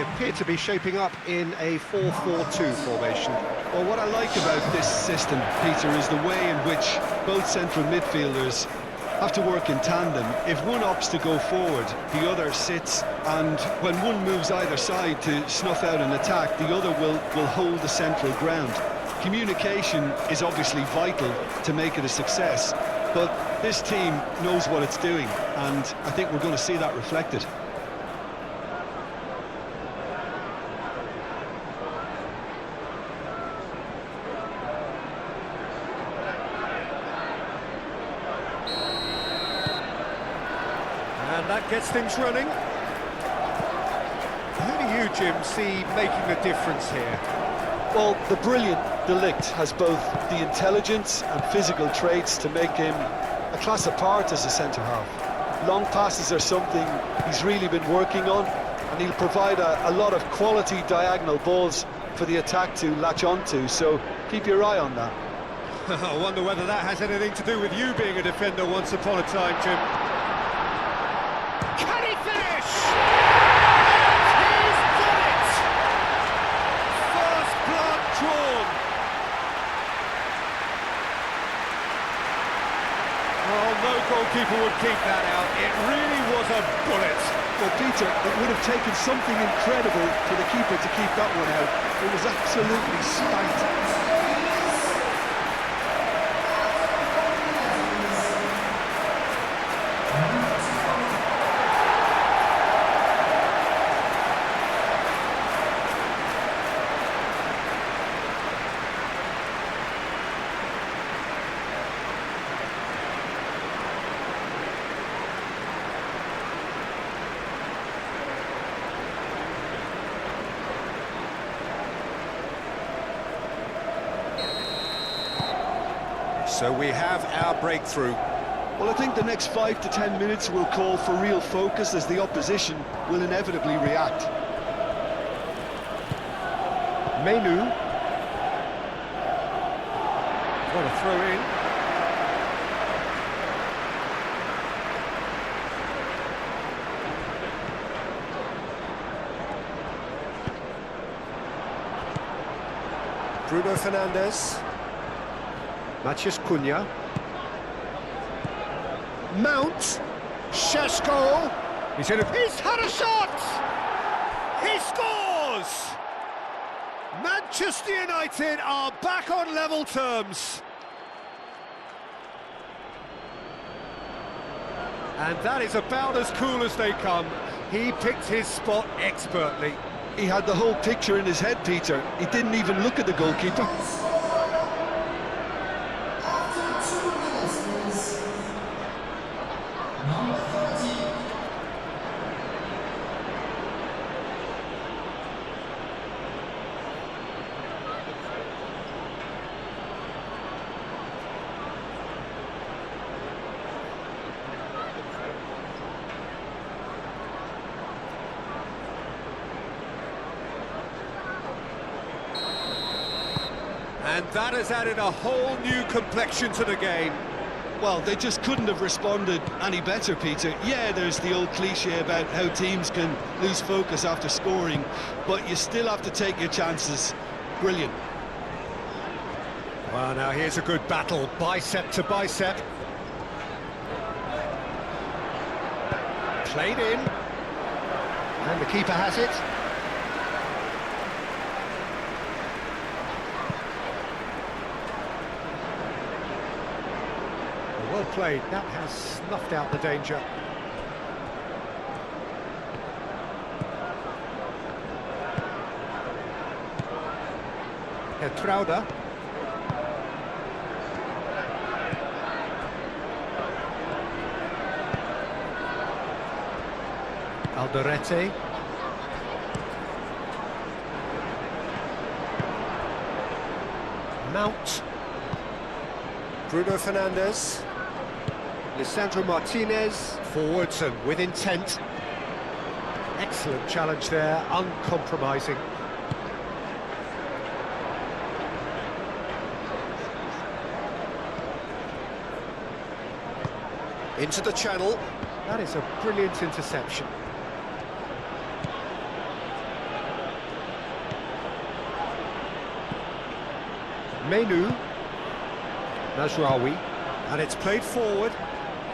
appear to be shaping up in a 4-4-2 formation. Well, what I like about this system, Peter, is the way in which both central midfielders have to work in tandem. If one opts to go forward, the other sits, and when one moves either side to snuff out an attack, the other will hold the central ground. Communication is obviously vital to make it a success, but this team knows what it's doing, and I think we're going to see that reflected. And that gets things running. Who do you, Jim, see making the difference here? Well, the brilliant De Ligt has both the intelligence and physical traits to make him a class apart as a centre-half. Long passes are something he's really been working on, and he'll provide a lot of quality diagonal balls for the attack to latch onto, so keep your eye on that. I wonder whether that has anything to do with you being a defender once upon a time, Jim. Can he finish? He's done it! First blood drawn. Oh, no goalkeeper would keep that out. It really was a bullet. Well, Peter, it would have taken something incredible for the keeper to keep that one out. It was absolutely spanked. So we have our breakthrough. Well, I think the next 5 to 10 minutes will call for real focus, as the opposition will inevitably react. Menu. What a throw in. Bruno Fernandes. Matheus Cunha. Mount. Šeško. He's had a shot! He scores! Manchester United are back on level terms. And that is about as cool as they come. He picked his spot expertly. He had the whole picture in his head, Peter. He didn't even look at the goalkeeper. And that has added a whole new complexion to the game. Well, they just couldn't have responded any better, Peter. Yeah, there's the old cliche about how teams can lose focus after scoring, but you still have to take your chances. Brilliant. Well, now here's a good battle, bicep to bicep. Played in. And the keeper has it. Well played, that has snuffed out the danger. Trauda. Alderete. Mount. Bruno Fernandes. Lisandro Martinez. Forwards and with intent. Excellent challenge there, uncompromising. Into the channel. That is a brilliant interception. Menu. Mazraoui. And it's played forward.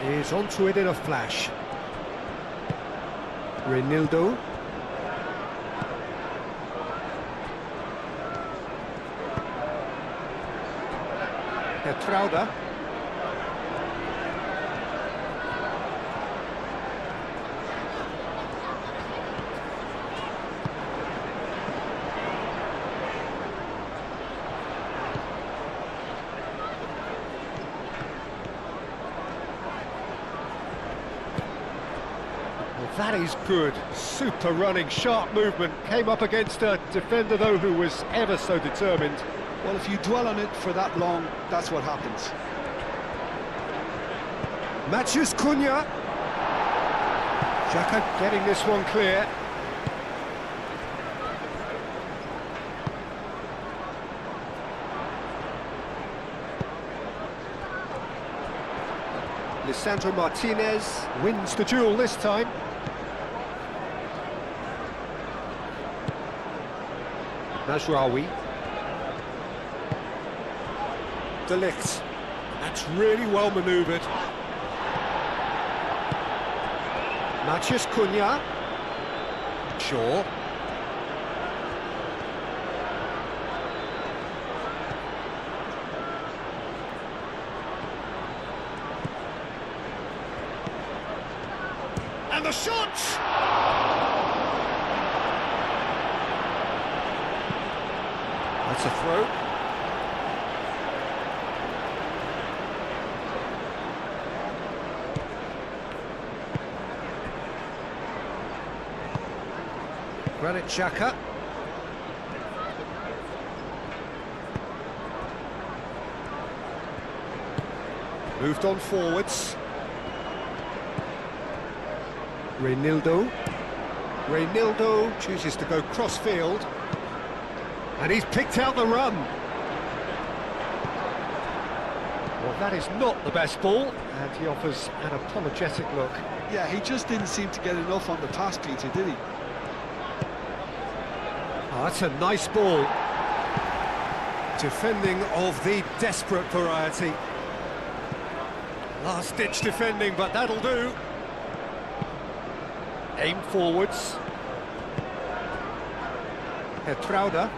He's onto it in a flash. Reinildo. Trauda. Well, that is good. Super running, sharp movement. Came up against a defender, though, who was ever so determined. Well, if you dwell on it for that long, that's what happens. Matthews Cunha. Xhaka getting this one clear. Lisandro Martinez wins the duel this time. Mazraoui. De Ligt. That's really well manoeuvred. Matthews Cunha. Shaw. And the shot! That's a throw. Granit Xhaka. Moved on forwards. Reinildo. Reinildo chooses to go cross-field. And he's picked out the run. Well, that is not the best ball, and he offers an apologetic look. Yeah, he just didn't seem to get enough on the pass, Peter, did he? Oh, that's a nice ball. Defending of the desperate variety. Last-ditch defending, but that'll do. Aim forwards. Trauda.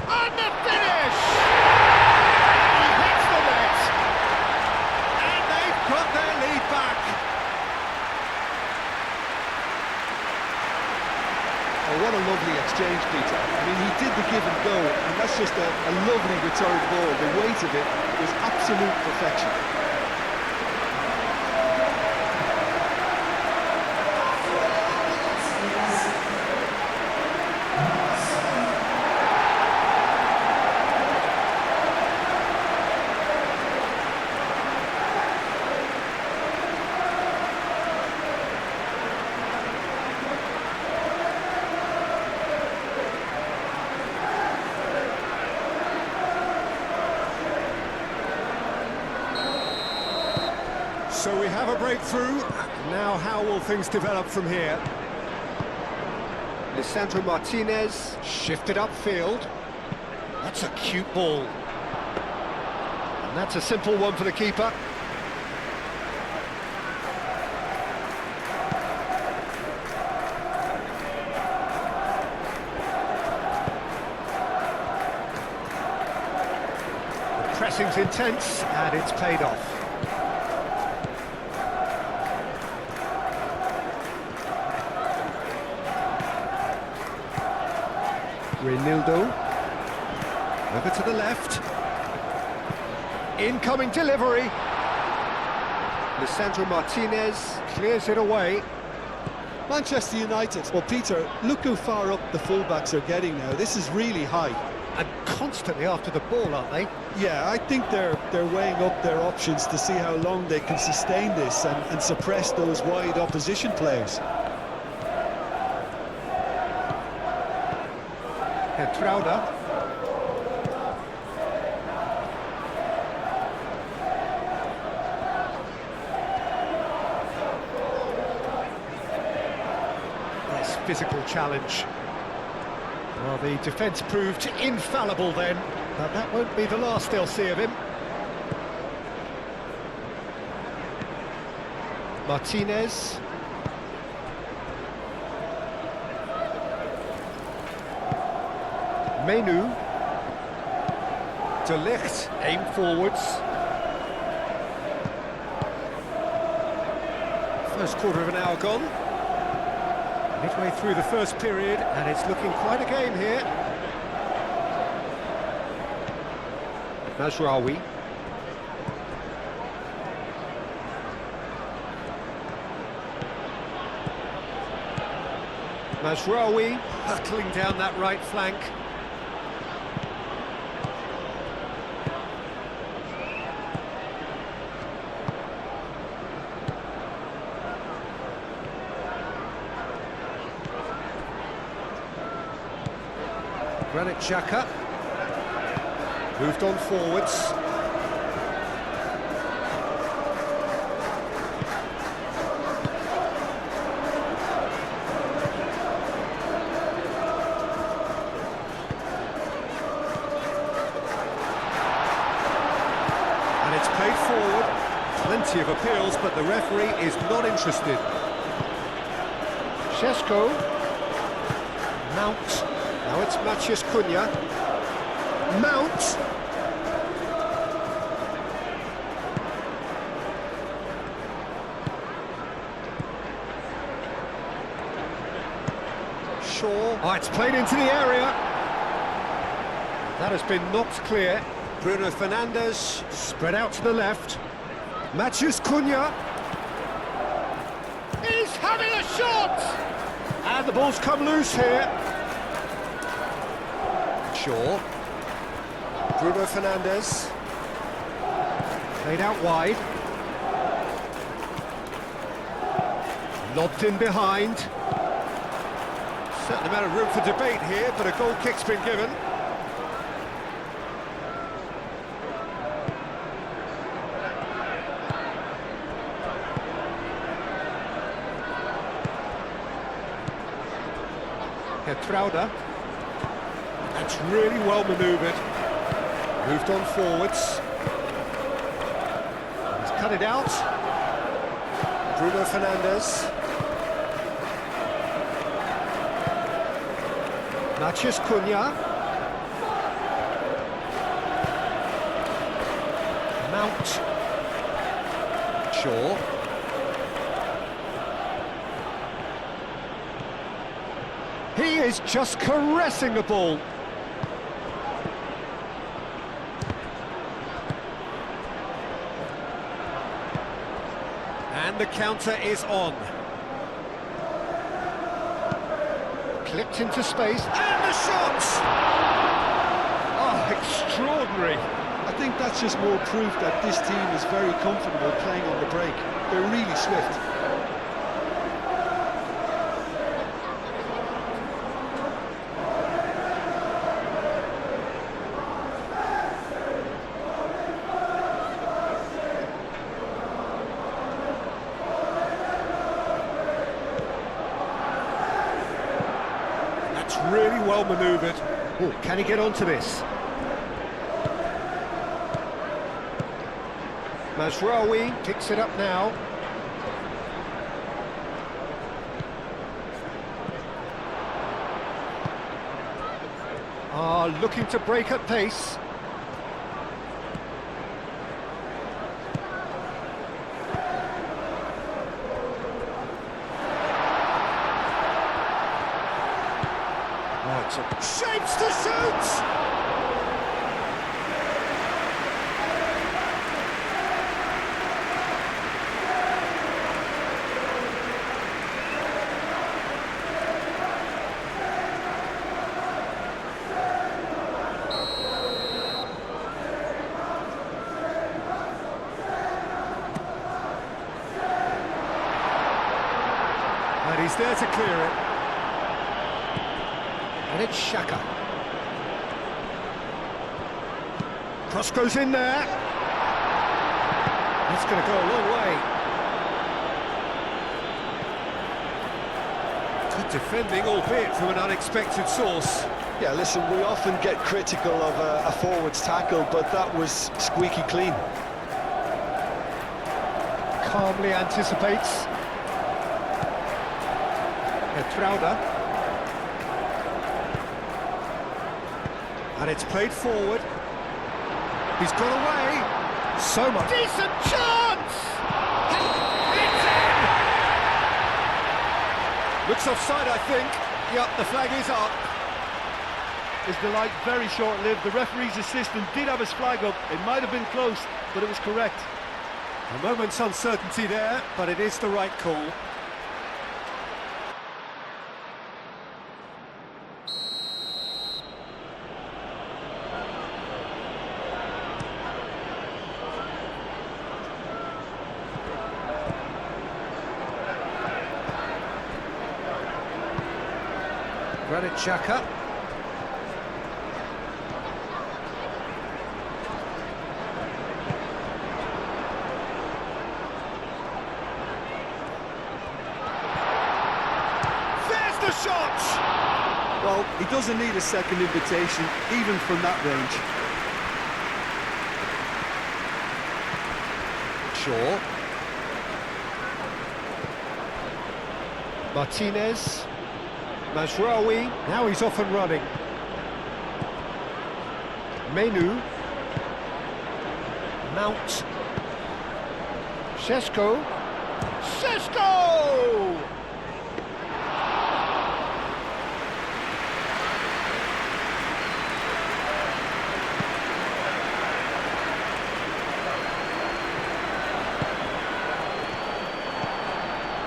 And the finish! He hits the net! And they've got their lead back. Oh, what a lovely exchange, Peter. I mean, he did the give and go, and that's just a lovely return ball. The weight of it was absolute perfection. So we have a breakthrough. Now how will things develop from here? Lisandro Martinez shifted upfield. That's a cute ball. And that's a simple one for the keeper. The pressing's intense and it's paid off. Reinildo, over to the left, incoming delivery, Lisandro Martinez clears it away. Manchester United. Well, Peter, look how far up the fullbacks are getting now. This is really high. And constantly after the ball, aren't they? Yeah, I think they're weighing up their options to see how long they can sustain this and suppress those wide opposition players. Petrauda. Nice physical challenge. Well, the defence proved infallible then, but that won't be the last they'll see of him. Martinez. Menu. De Ligt, aim forwards. First quarter of an hour gone. Midway through the first period, and it's looking quite a game here. Mazraoui. Mazraoui hurtling down that right flank. Granit Xhaka moved on forwards. And it's played forward. Plenty of appeals, but the referee is not interested. Šeško. Mount. Now it's Matthias Cunha. Mount. Shaw. Oh, it's played into the area. That has been knocked clear. Bruno Fernandes spread out to the left. Matthias Cunha. He's having a shot! And the ball's come loose here. Shaw. Bruno Fernandes. Played out wide. Lobbed in behind. Certain amount of room for debate here, but a goal kick's been given. Petrauda. That's really well manoeuvred. Moved on forwards. He's cut it out. Bruno Fernandes. Matthias Cunha. Mount. Shaw. He is just caressing the ball. And the counter is on. Clipped into space, and the shot! Oh, extraordinary. I think that's just more proof that this team is very comfortable playing on the break. They're really swift. Really well manoeuvred. Oh, can he get onto this? Mazraoui picks it up now. Looking to break at pace. Shapes to shoot! And he's there to clear it. And it's Xhaka. Cross goes in there. That's going to go a long way. Good defending, albeit from an unexpected source. Yeah, listen, we often get critical of a forward's tackle, but that was squeaky clean. Calmly anticipates. Etrauda. And it's played forward. He's got away. So much. Decent chance! It's in! Looks offside, I think. Yep, the flag is up. His delight very short-lived. The referee's assistant did have his flag up. It might have been close, but it was correct. A moment's uncertainty there, but it is the right call. Granit Xhaka. There's the shot! Well, he doesn't need a second invitation, even from that range. Shaw. Martinez. Mazraoui, now he's off and running. Menu. Mount. Šeško. Šeško!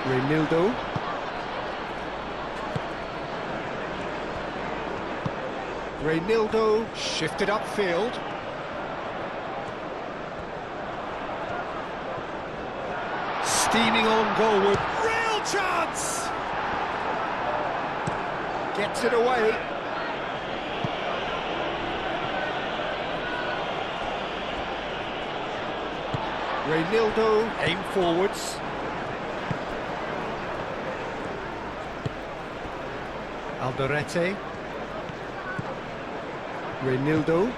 Reinildo. Reinildo shifted upfield. Steaming on goalward. Real chance! Gets it away. Reinildo aim forwards. Alderete. Reinildo.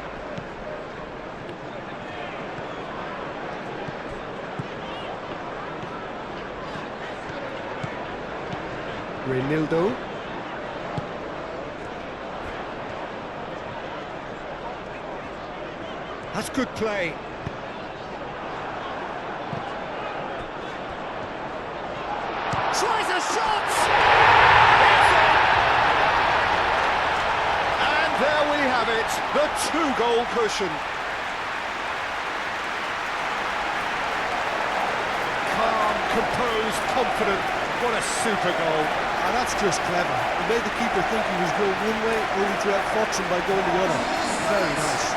Reinildo. That's good play. Tries a shot! There we have it, the two-goal cushion. Calm, composed, confident. What a super goal. And that's just clever. He made the keeper think he was going one way, only to outfox him by going the other. Very nice.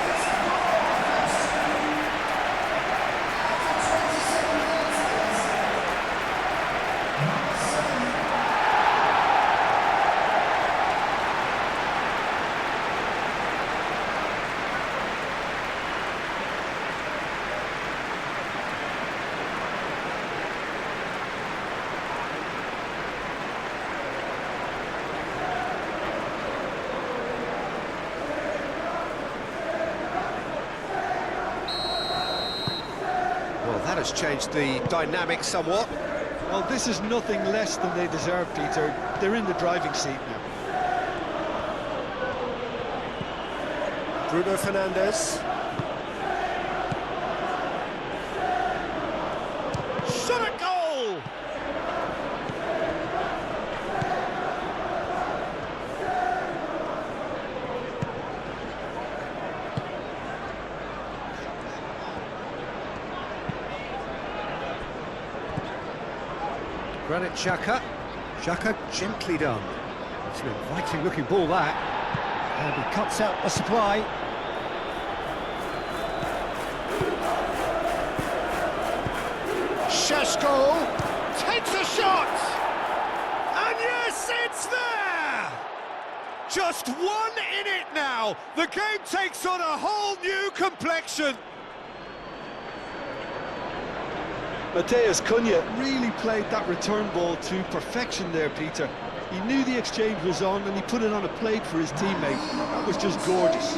Well, that has changed the dynamic somewhat. Well, this is nothing less than they deserve, Peter. They're in the driving seat now. Bruno Fernandes. Shot a goal! Granit Xhaka. Xhaka gently done. It's an inviting looking ball that. And he cuts out the supply. Šeško takes a shot! And yes, it's there! just 1 in it now. The game takes on a whole new complexion. Matheus Cunha really played that return ball to perfection there, Peter. He knew the exchange was on and he put it on a plate for his teammate. That was just gorgeous.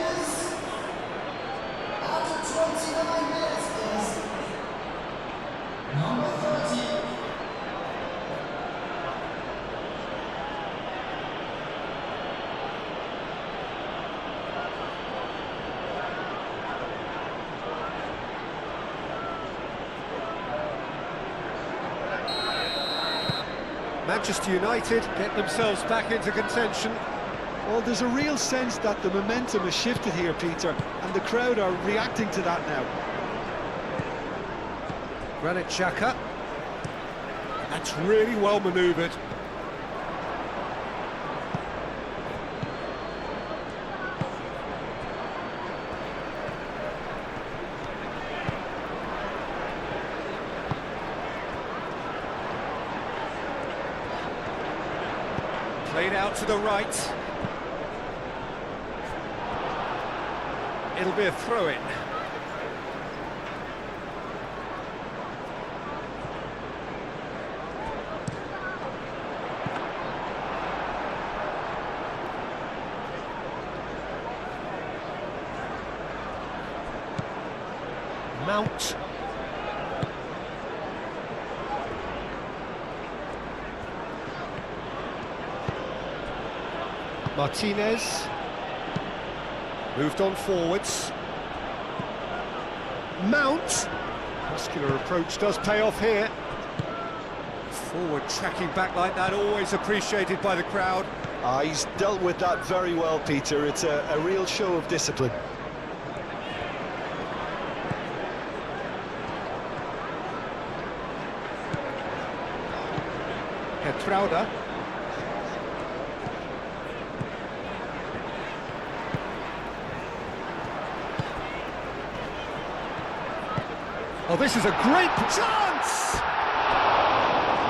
Manchester United get themselves back into contention. Well, there's a real sense that the momentum has shifted here, Peter, and the crowd are reacting to that now. Granit Xhaka. That's really well manoeuvred. Played out to the right. It'll be a throw-in. Mount. Martinez. Moved on forwards. Mount. Muscular approach does pay off here. Forward tracking back like that, always appreciated by the crowd. He's dealt with that very well, Peter. It's a real show of discipline. Petrauda. Oh, this is a great chance!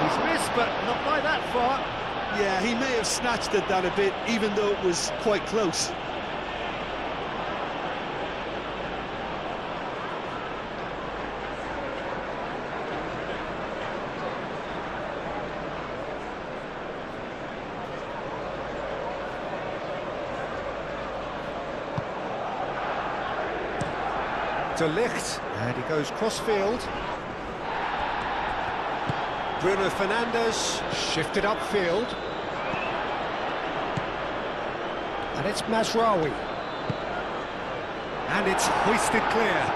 He's missed, but not by that far. Yeah, he may have snatched at that a bit, even though it was quite close. De Ligt, and he goes cross-field. Bruno Fernandes, shifted upfield. And it's Mazraoui. And it's hoisted clear.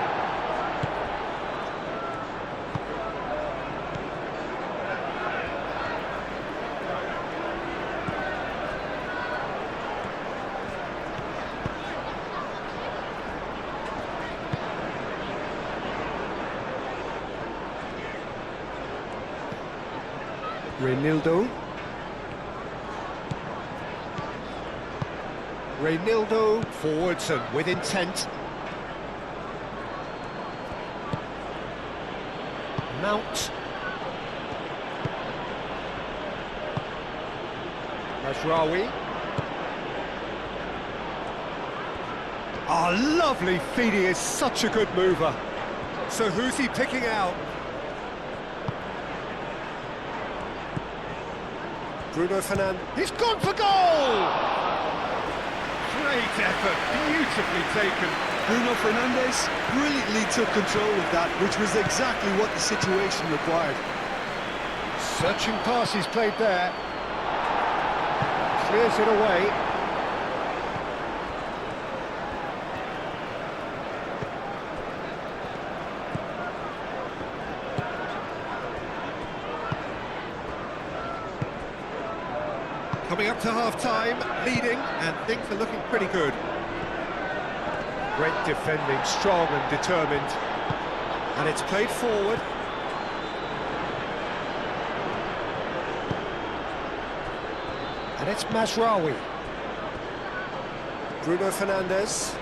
Reynildo forwards and with intent. Mount. Mazraoui. Oh, lovely feed, he is such a good mover. So who's he picking out? Bruno Fernandes, he's gone for goal! Great effort, beautifully taken. Bruno Fernandes brilliantly took control of that, which was exactly what the situation required. Searching pass he's played there. Clears it away. Coming up to half-time, leading, and things are looking pretty good. Great defending, strong and determined. And it's played forward. And it's Mazraoui. Bruno Fernandes.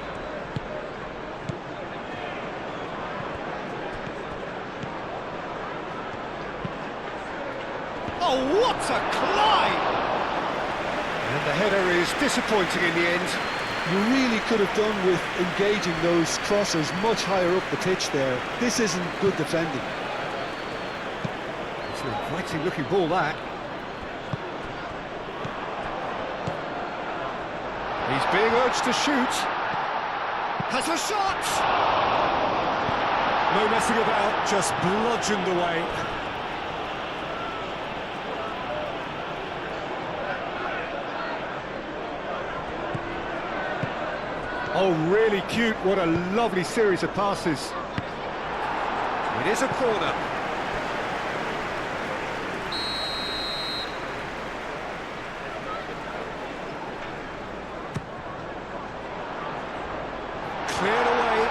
Oh, what a climb! And The header is disappointing in the end. You really could have done with engaging those crosses much higher up the pitch there. This isn't good defending. It's an inviting looking ball, that. He's being urged to shoot. Has a shot! No messing about, just bludgeoned away. Oh, really cute. What a lovely series of passes. It is a corner. Cleared away.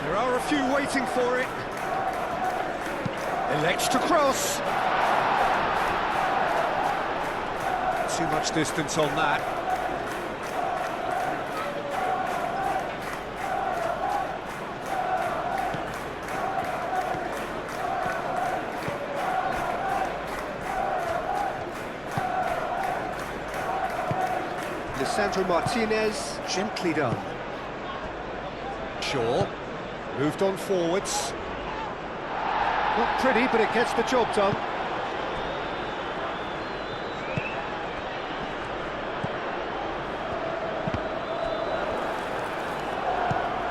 There are a few waiting for it. Elects to cross. Too much distance on that. Lisandro Martinez, gently done. Shaw, moved on forwards. Not pretty, but it gets the job done.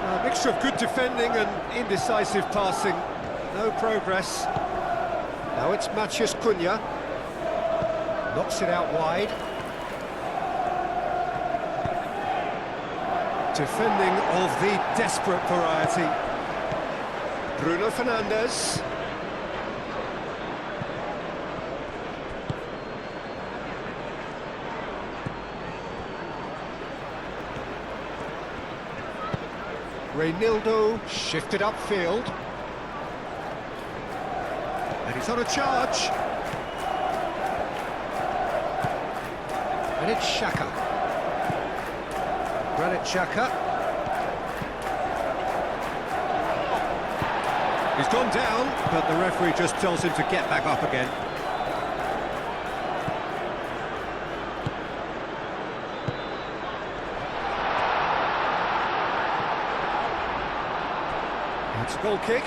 A mixture of good defending and indecisive passing. No progress. Now it's Matthias Cunha. Knocks it out wide. Defending of the desperate variety. Bruno Fernandes. Reynildo shifted upfield. And he's on a charge. And it's Xhaka. Granit Xhaka. He's gone down, but the referee just tells him to get back up again. It's a goal kick.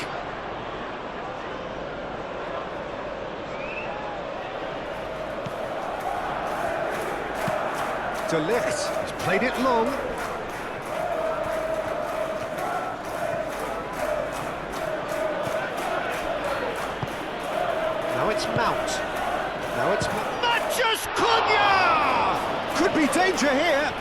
De Ligt has played it long. Now it's Mount. Now it's Matchday Cunha! Could be danger here.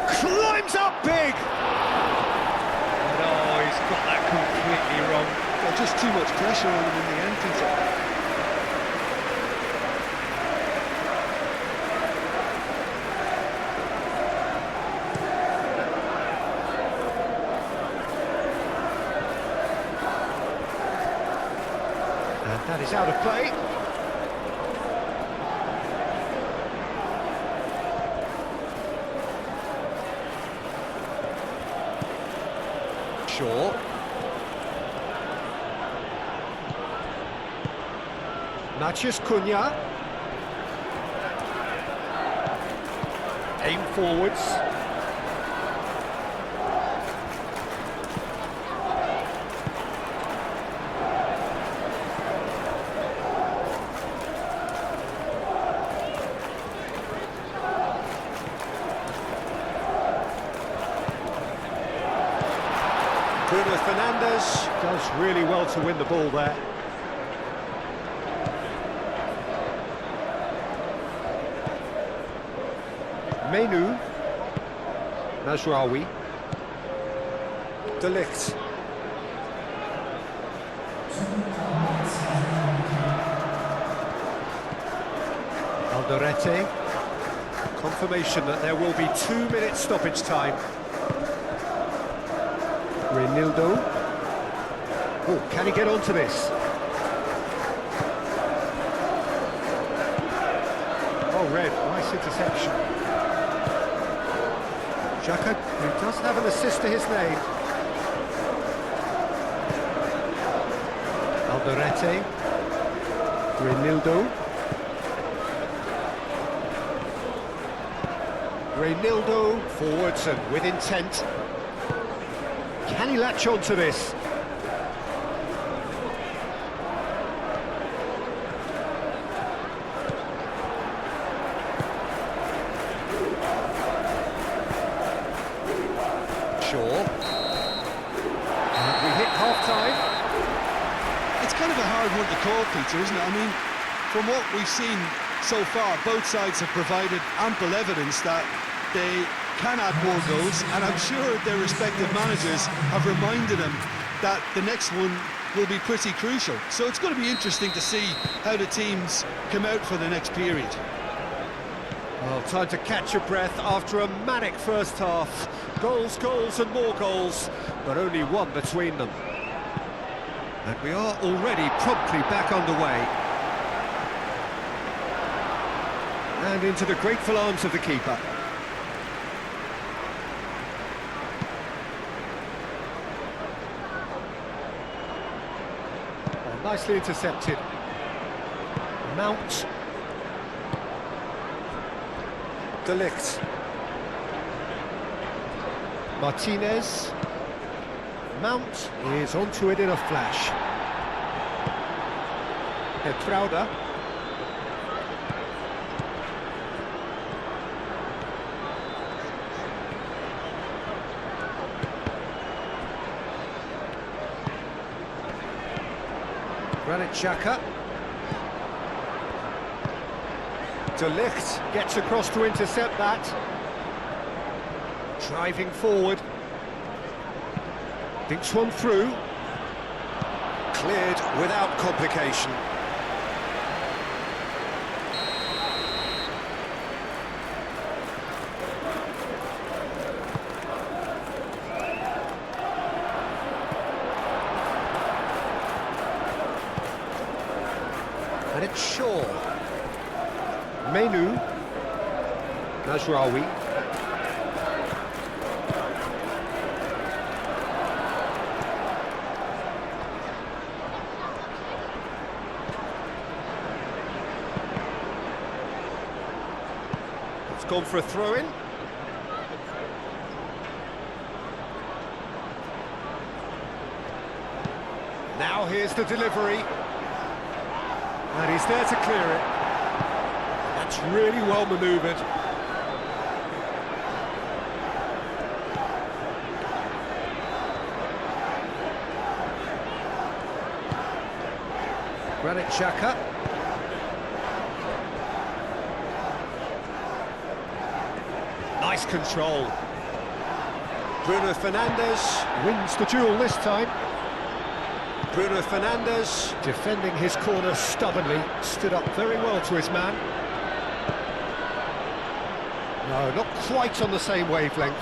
Climbs up big! No, he's got that completely wrong. Well, just too much pressure on him in the entrance. And that is out of play. Shaw. Matchday Cunha. Aim forwards. Bruno Fernandes does really well to win the ball there. Menu. Mazraoui. De Ligt. Alderete. Confirmation that there will be 2-minute stoppage time. Reinildo. Oh, can he get onto this? Oh, red, nice interception. Xhaka, who does have an assist to his name. Alderete. Reinildo. Reinildo forwards and with intent. Can he latch on to this? Shaw. And we hit half-time. It's kind of a hard one to call, Peter, isn't it? I mean, from what we've seen so far, both sides have provided ample evidence that they can add more goals, and I'm sure their respective managers have reminded them that the next one will be pretty crucial. So it's going to be interesting to see how the teams come out for the next period. Well, time to catch your breath after a manic first half. Goals, goals and more goals, but only one between them. And we are already promptly back underway. And into the grateful arms of the keeper. Oh, nicely intercepted. Mount. De Ligt. Martinez. Mount is onto it in a flash. Petrauda. Granit Xhaka. De Ligt gets across to intercept that. Driving forward. Thinks one through. Cleared without complication. And it's Shaw. Menu. Mazraoui. It's gone for a throw-in. Now here's the delivery. And he's there to clear it. That's really well manoeuvred. Granit Xhaka. Nice control. Bruno Fernandes wins the duel this time. Bruno Fernandes, defending his corner stubbornly, stood up very well to his man. No, not quite on the same wavelength.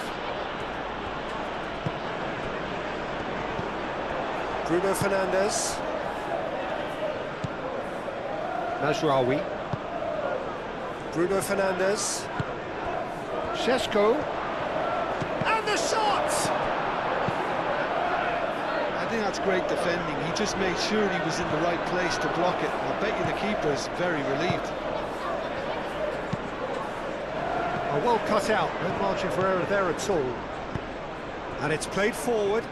Bruno Fernandes. Mazraoui. Bruno Fernandes. Šeško. And the shot! I think that's great defending. He just made sure he was in the right place to block it. I bet you the keeper's very relieved. Oh, well cut out, no margin for error there at all. And it's played forward.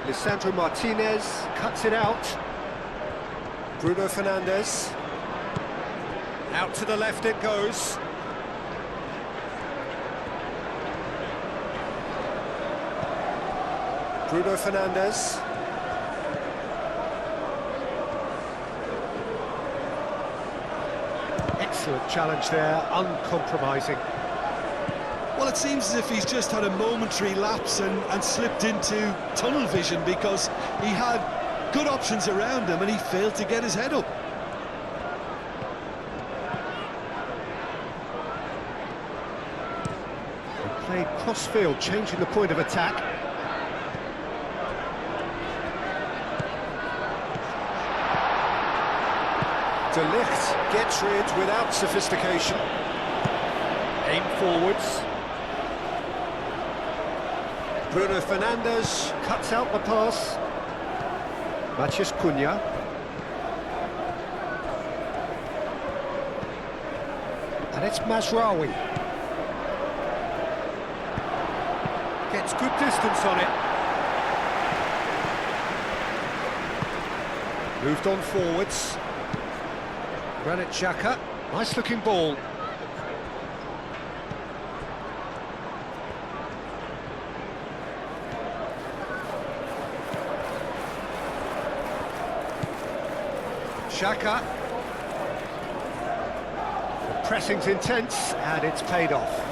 Lisandro Martinez cuts it out. Bruno Fernandes. Out to the left it goes. Bruno Fernandes. Excellent challenge there, uncompromising. Well, it seems as if he's just had a momentary lapse and slipped into tunnel vision, because he had good options around him and he failed to get his head up. played cross-field, changing the point of attack. De Ligt gets rid without sophistication. Aim forwards. Bruno Fernandes cuts out the pass. Matheus Cunha. And it's Mazraoui. Gets good distance on it. Moved on forwards. Granit Xhaka. Nice looking ball. Xhaka. The pressing's intense and it's paid off.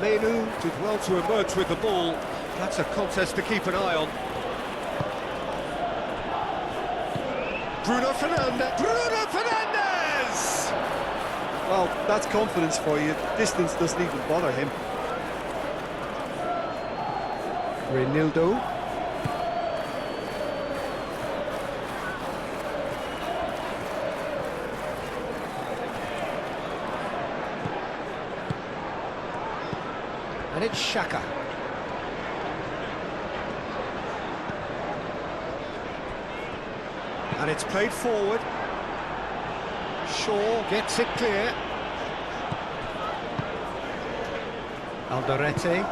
Menu did well to emerge with the ball. That's a contest to keep an eye on. Bruno Fernandes! Bruno Fernandes! Well, that's confidence for you. Distance doesn't even bother him. Reinildo. And it's Xhaka. And it's played forward. Shaw gets it clear. Alderete.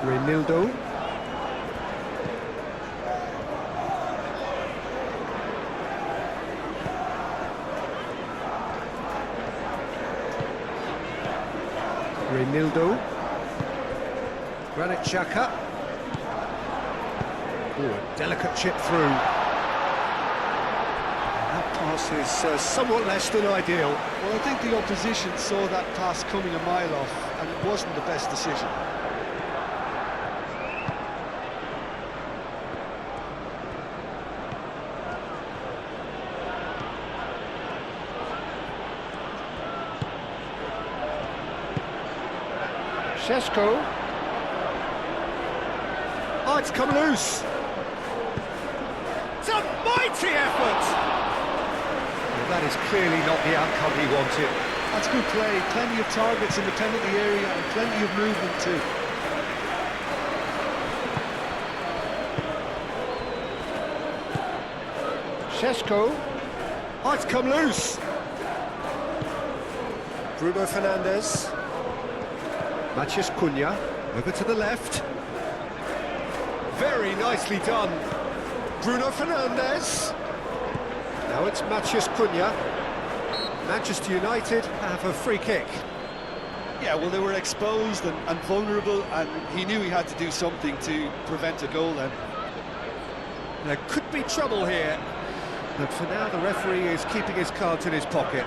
Reinildo. Reinildo. Granit Xhaka. Ooh, a delicate chip through. That pass is somewhat less than ideal. Well, I think the opposition saw that pass coming a mile off, and it wasn't the best decision. Šeško. Oh, it's come loose. It's a mighty effort. Well, that is clearly not the outcome he wanted. That's good play. Plenty of targets in the penalty area and plenty of movement too. Šeško. Oh, it's come loose. Bruno Fernandes. Matheus Cunha, over to the left. Very nicely done. Bruno Fernandes. Now it's Matheus Cunha. Manchester United have a free kick. Yeah, well, they were exposed and vulnerable, and he knew he had to do something to prevent a goal then. There could be trouble here. But for now, the referee is keeping his cards in his pocket.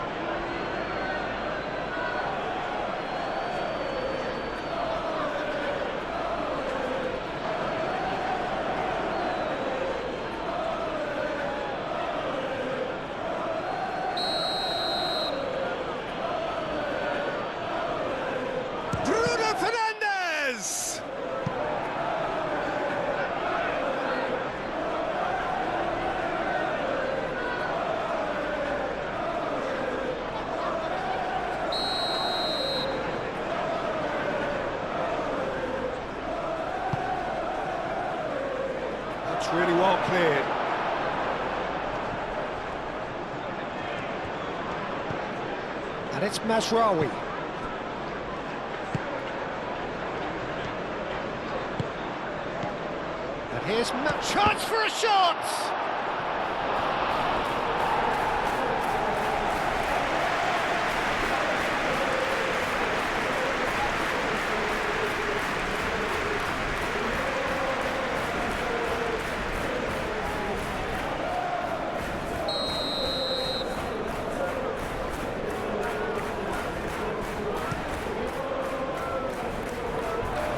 It's really well cleared. And it's Mazraoui. And here's chance for a shot!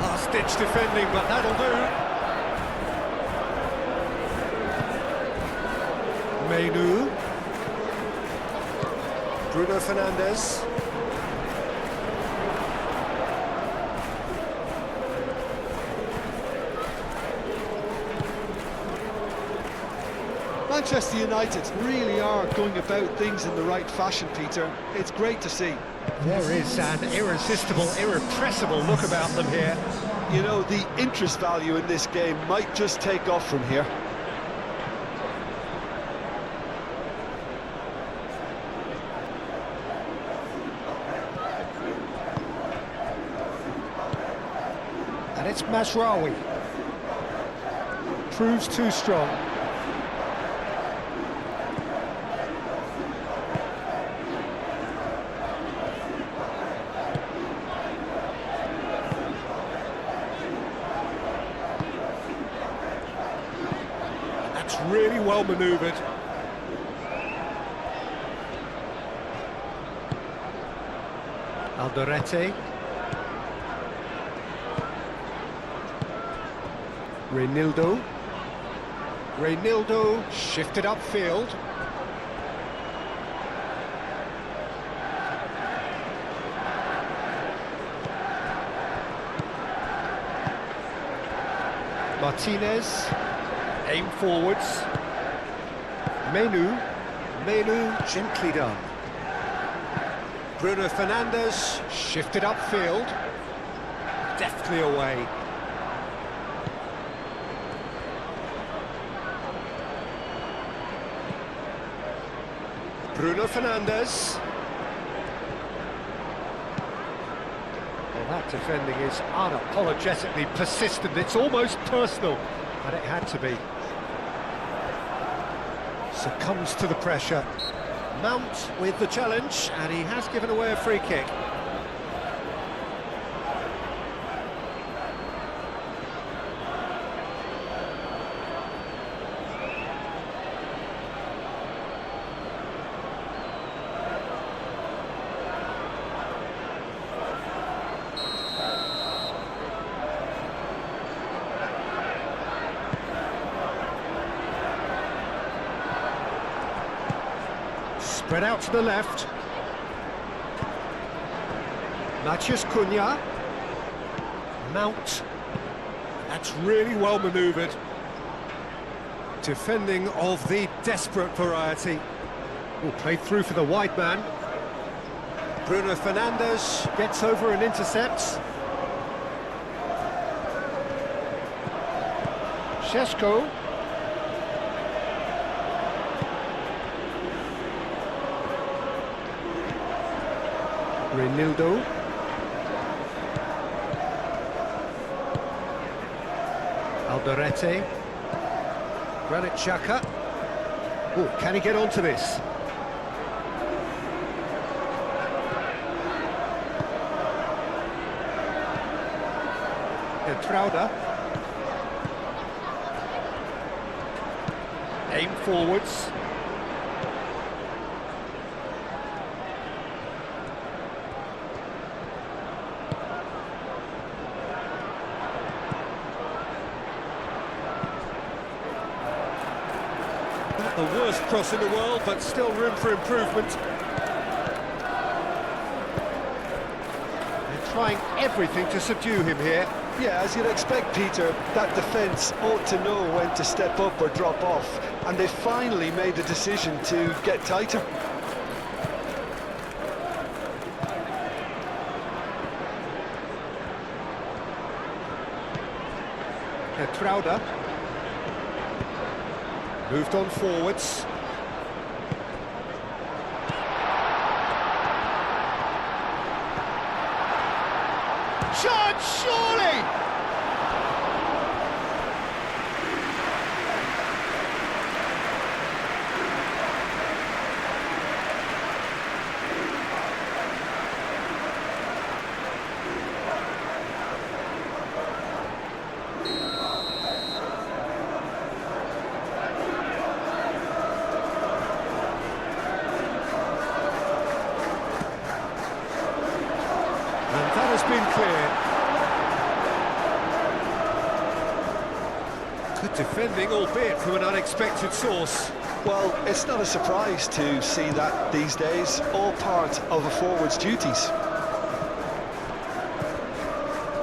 Last-ditch defending, but that'll do. Menu. Bruno Fernandes. Manchester United really are going about things in the right fashion, Peter. It's great to see. There is an irresistible, irrepressible look about them here. You know, the interest value in this game might just take off from here. And it's Mazraoui. Proves too strong. That's really well manoeuvred. Alderete. Reynildo shifted upfield. Martinez, aim forwards. Menu gently done. Bruno Fernandes shifted upfield. Deftly away. Bruno Fernandes. Well, that defending is unapologetically persistent. It's almost personal, but it had to be. Succumbs to the pressure. Mount with the challenge, and he has given away a free kick. Spread out to the left. Matheus Cunha. Mount. That's really well manoeuvred. Defending of the desperate variety. Oh, played through for the wide man. Bruno Fernandes gets over and intercepts. Šeško. Reynildo. Alderete. Granit Xhaka. Oh, can he get onto this? Entrauda. Aim forwards. Not the worst cross in the world, but still room for improvement. They're trying everything to subdue him here. Yeah, as you'd expect, Peter, that defence ought to know when to step up or drop off, and they finally made the decision to get tighter. Entrauda. Moved on forwards. Shot, surely! Been clear. Good defending, albeit from an unexpected source. Well, it's not a surprise to see that these days, all part of a forward's duties.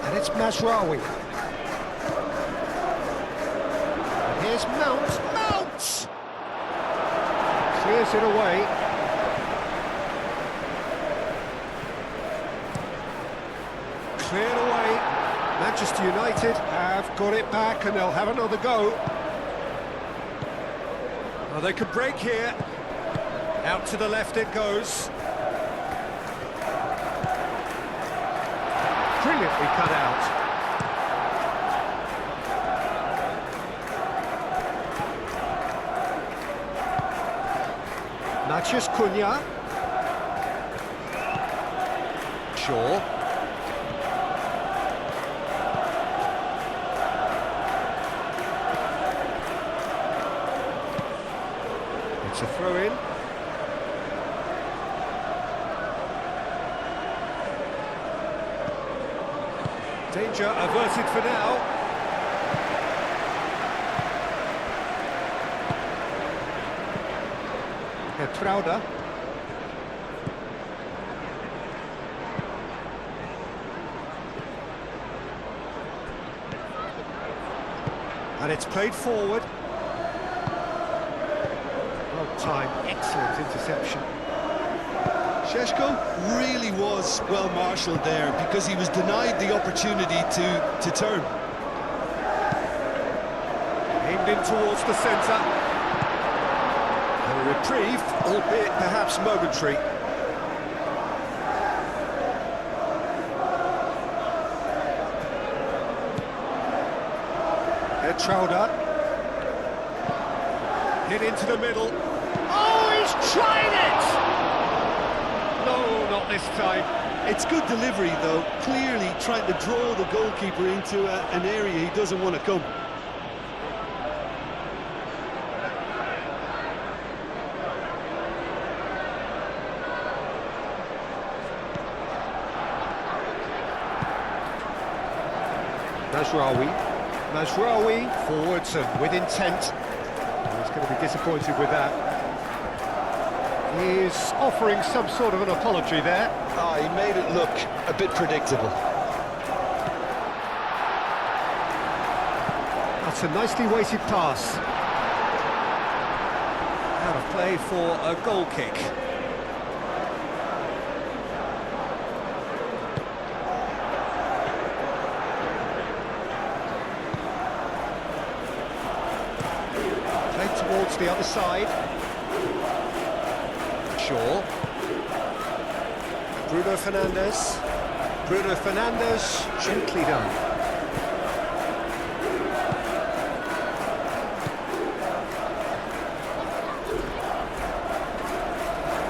And it's Mazraoui. And here's Mount. clears it away. Cleared away. Manchester United have got it back and they'll have another go. Well, they could break here. Out to the left it goes. Brilliantly cut out. Matches Cunha. Shaw. It's a throw-in. Danger averted for now. Trauda. And it's played forward. Well timed, excellent interception. Šeško really was well marshalled there because he was denied the opportunity to turn. Aimed in towards the centre. A reprieve, albeit perhaps momentary. Trauda. Hit into the middle. Oh, he's trying it! No, not this time. It's good delivery, though, clearly trying to draw the goalkeeper into an area he doesn't want to come. Mazraoui forwards and with intent. He's going to be disappointed with that. He's offering some sort of an apology there. He made it look a bit predictable. That's a nicely weighted pass. Out of play for a goal kick. Towards the other side. Shaw. Bruno Fernandes. Bruno Fernandes, gently done.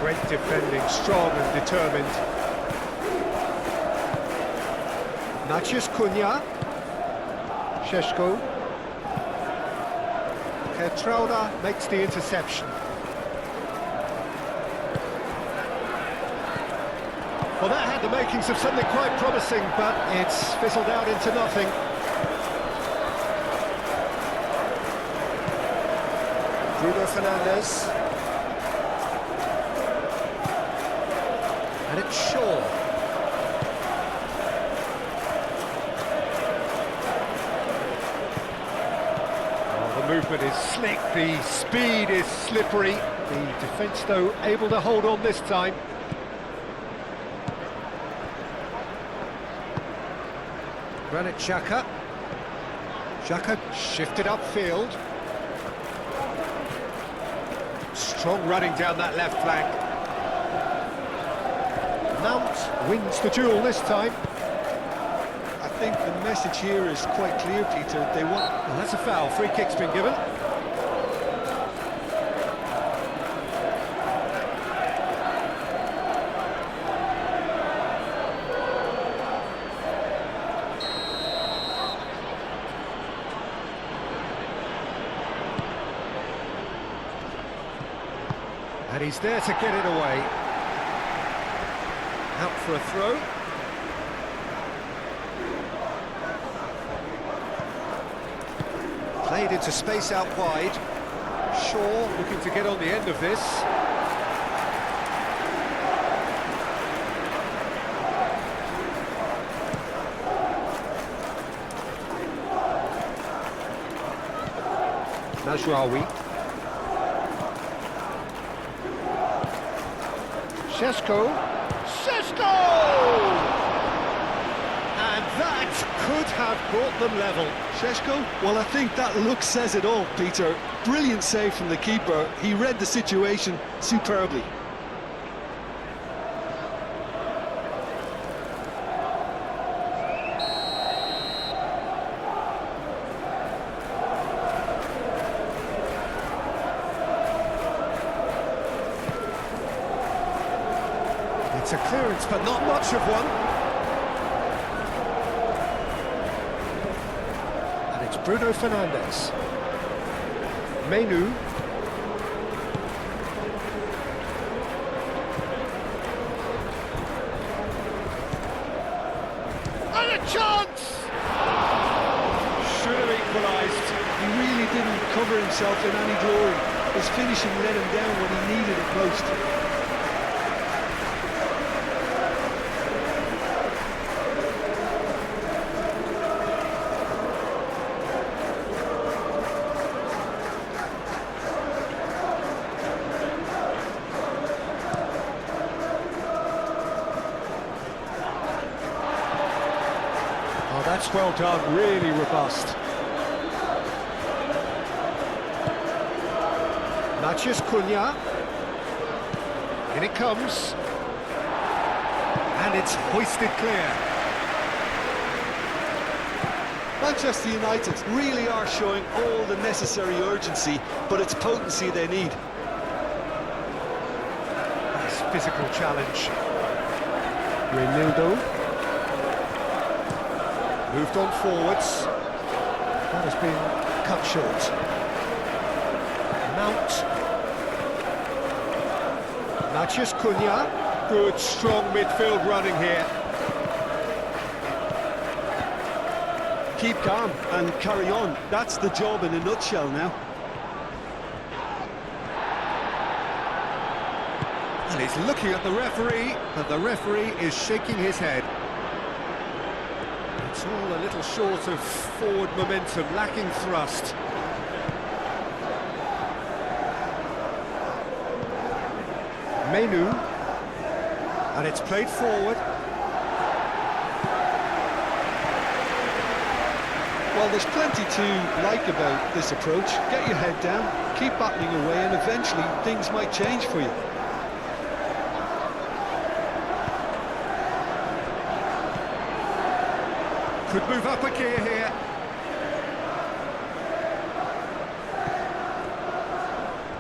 Great defending, strong and determined. Matches Cunha. Šeško. Trauda makes the interception. Well, that had the makings of something quite promising, but it's fizzled out into nothing. Bruno Fernandes. And it's Shaw. Movement is slick, the speed is slippery. The defence, though, able to hold on this time. Granit Xhaka. Xhaka shifted upfield. Strong running down that left flank. Mount wins the duel this time. I think the message here is quite clear, Peter. They want... Well, that's a foul. Free kick's been given. And he's there to get it away. Out for a throw. Played into space out wide. Shaw looking to get on the end of this. Mazraoui. Šeško! And that could have brought them level. Šeško? Well, I think that look says it all, Peter. Brilliant save from the keeper. He read the situation superbly. It's a clearance, but not much of one. And it's Bruno Fernandes. Menu. And a chance! Should have equalised. He really didn't cover himself in any glory. His finishing let him down when he needed it most. Oh, that's well done, really robust. Matches Cunha. In it comes. And it's hoisted clear. Manchester United really are showing all the necessary urgency, but it's potency they need. Nice physical challenge. Reinildo. Moved on forwards. That has been cut short. Mount. Matches Cunha. Good, strong midfield running here. Keep calm and carry on. That's the job in a nutshell now. And he's looking at the referee, but the referee is shaking his head. It's all a little short of forward momentum, lacking thrust. Menu, and it's played forward. Well, there's plenty to like about this approach. Get your head down, keep battling away, and eventually things might change for you. Could move up a gear here.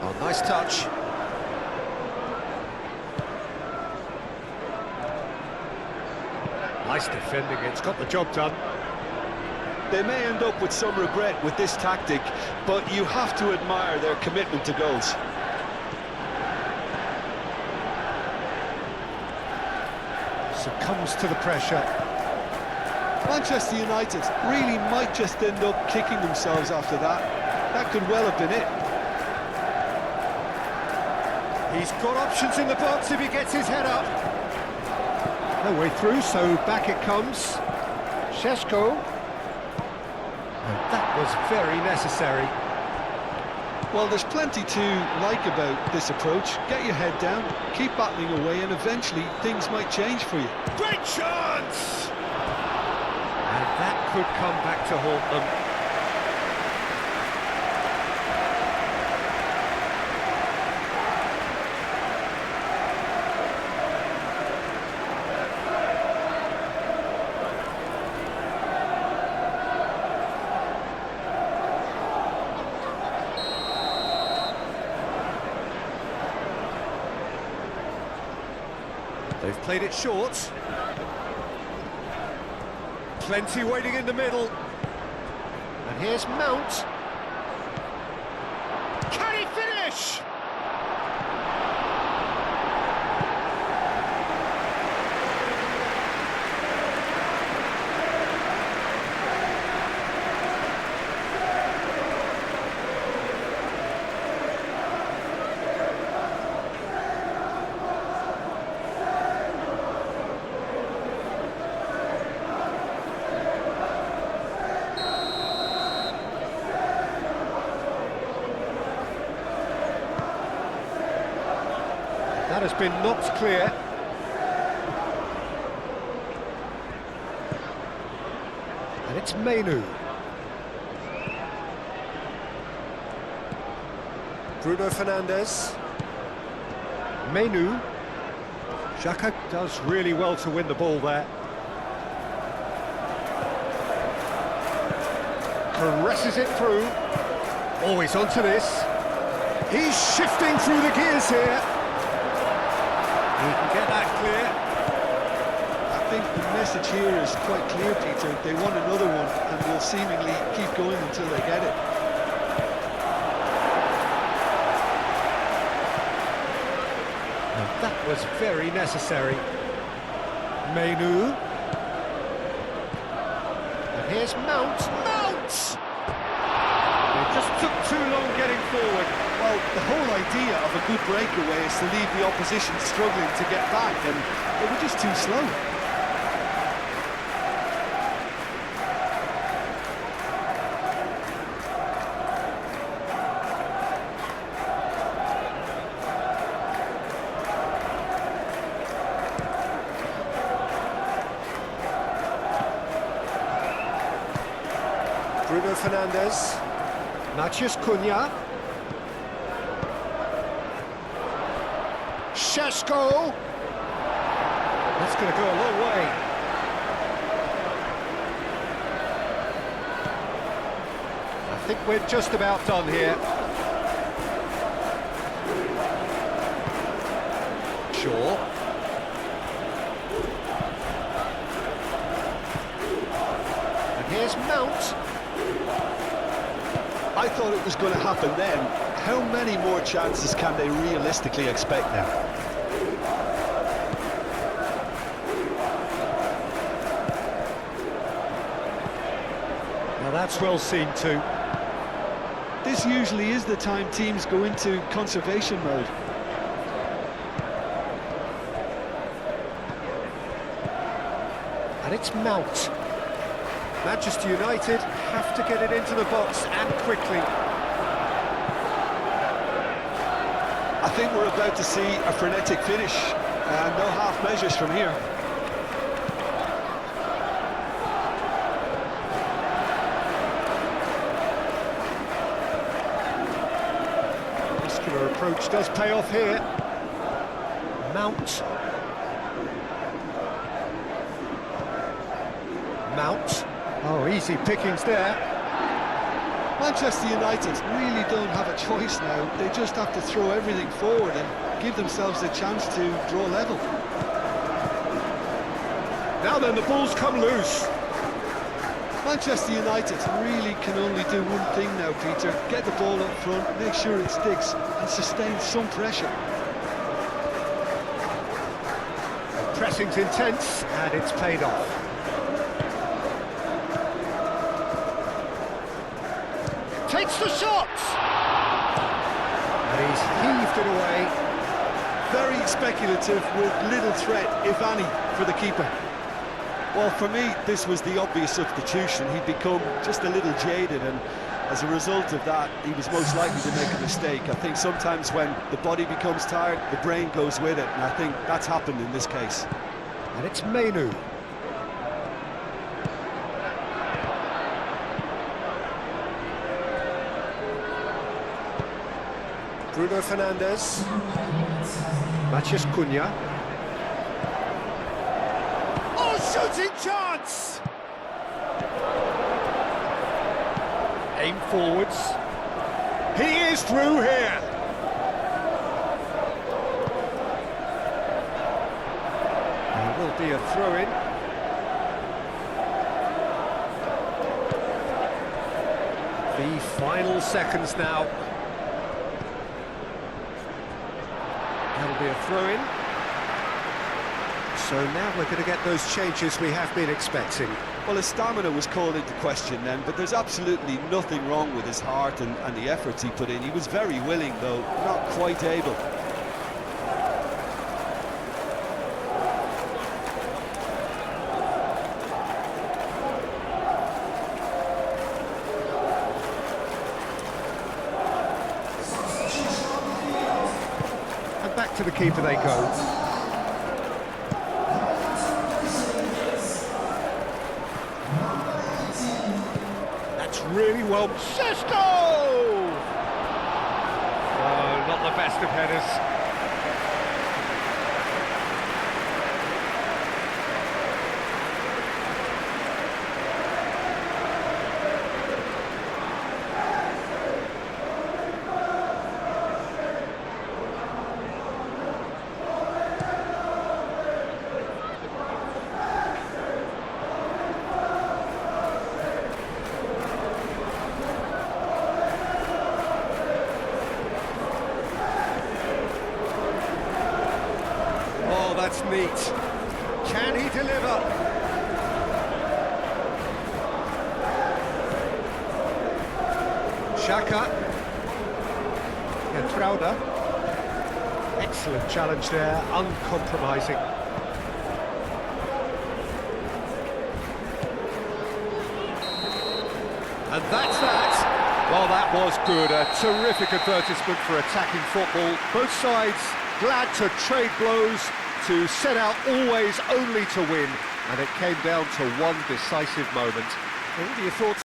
Oh, nice touch. Nice defending, it's got the job done. They may end up with some regret with this tactic, but you have to admire their commitment to goals. Succumbs to the pressure. Manchester United really might just end up kicking themselves after that. That could well have been it. He's got options in the box if he gets his head up. No way through, so back it comes. Šeško. And that was very necessary. Well, there's plenty to like about this approach. Get your head down, keep battling away, and eventually things might change for you. Great chance! And that could come back to haunt them. They've played it short. Plenty waiting in the middle. And here's Mount. Can he finish? That has been knocked clear. And it's Mainu. Bruno Fernandes. Mainu. Xhaka does really well to win the ball there. Caresses it through. Always onto this. He's shifting through the gears here. He can get that clear. I think the message here is quite clear, Peter. They want another one and will seemingly keep going until they get it. That was very necessary. Mainu. And here's Mount. Mount! It just took too long getting forward. Well, the whole idea of a good breakaway is to leave the opposition struggling to get back, and they were just too slow. Bruno Fernandes. Matheus Cunha. Šeško. That's going to go a long way. I think we're just about done here. Shaw. And here's Mount. I thought it was going to happen then. How many more chances can they realistically expect now? Now that's well seen too. This usually is the time teams go into conservation mode. And it's Mount. Manchester United have to get it into the box and quickly. I think we're about to see a frenetic finish, and no half measures from here. Muscular approach does pay off here. Mount. Mount. Oh, easy pickings there. Manchester United really don't have a choice now. They just have to throw everything forward and give themselves a chance to draw level. Now then, the ball's come loose. Manchester United really can only do one thing now, Peter. Get the ball up front, make sure it sticks, and sustain some pressure. Pressing's intense, and it's paid off. Takes the shot! And he's heaved it away. Very speculative with little threat, if any, for the keeper. Well, for me, this was the obvious substitution. He'd become just a little jaded, and as a result of that, he was most likely to make a mistake. I think sometimes when the body becomes tired, the brain goes with it, and I think that's happened in this case. And it's Mainu. Bruno Fernandes. Matheus Cunha. Oh, shooting chance! Aim forwards. He is through here. There will be a throw-in. The final seconds now. That'll be a throw-in. So now we're going to get those changes we have been expecting. Well, his stamina was called into question then, but there's absolutely nothing wrong with his heart and the efforts he put in. He was very willing, though, not quite able. to the keeper they go. That's really well... Sesto! Oh, not the best of headers. That's neat. Can he deliver? Xhaka. Entrauda. Excellent challenge there, uncompromising. And that's that. Well, that was good. A terrific advertisement for attacking football. Both sides glad to trade blows, to set out always only to win, and it came down to one decisive moment. What are your thoughts?